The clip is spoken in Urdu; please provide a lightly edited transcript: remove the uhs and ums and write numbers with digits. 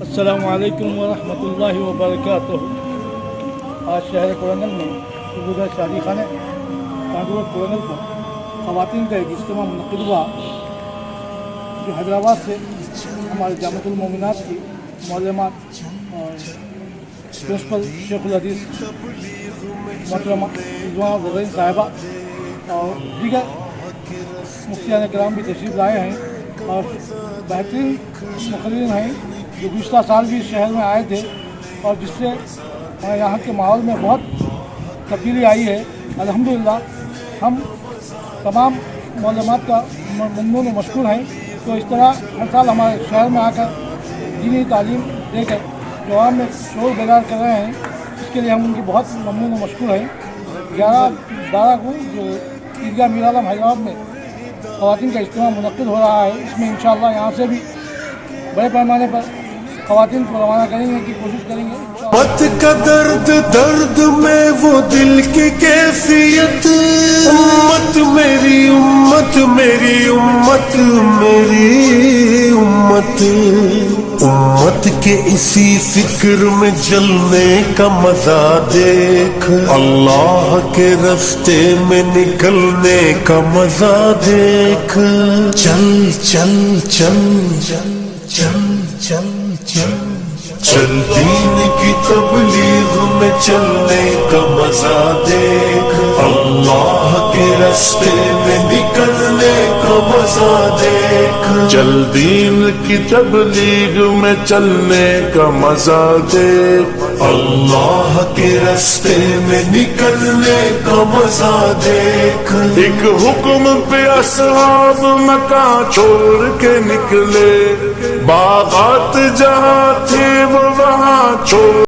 السلام علیکم ورحمۃ اللہ وبرکاتہ۔ آج شہر کورنگل میں صوبہ شادی خانے کانڈور کورنگل پر خواتین کا ایک اجتماع منعقد ہوا، جو حیدرآباد سے ہمارے جامعۃ المومنات کی معلمات اور پرنسپل شیخ الحدیث محترمہ رضوانہ زرین صاحبہ اور دیگر مفتیان کرام بھی تشریف لائے ہیں اور بہترین مقررین ہیں جو گزشتہ سال بھی اس شہر میں آئے تھے، اور جس سے یہاں کے ماحول میں بہت تبدیلی آئی ہے۔ الحمدللہ ہم تمام معلمات کا ممنون و مشکور ہیں۔ تو اس طرح ہر سال ہمارے شہر میں آ کر دینی تعلیم دے کر جو عوام میں شعور بیدار کر رہے ہیں، اس کے لیے ہم ان کی بہت ممنون و مشکور ہیں۔ 11-12 کو جو عیدگاہ میر عالم حیدرآباد میں خواتین کا اجتماع منعقد ہو رہا ہے، اس میں انشاءاللہ یہاں سے بھی بڑے پیمانے پر خواتین کو روانہ کریں گے کی کوشش کریں گے۔ امت کا درد درد میں وہ دل کی کیفیت، امت میری امت میری امت میری امت، امت کے اسی فکر میں جلنے کا مزہ دیکھ، اللہ کے راستے میں نکلنے کا مزہ دیکھ، چل چل چل چل چل چل چل چل دین کی تبلیغ میں چلنے کا مزہ دیکھ، اللہ کے راستے میں نکلنے کا مزہ دیکھ، چل دین کی تبلیغ میں چلنے کا مزہ دیکھ، اللہ کے راستے میں نکلنے کا مزہ دیکھ۔ ایک حکم پہ اصحاب مکان چھوڑ کے نکلے، باغات جہاں تھے وہ وہاں چھوڑ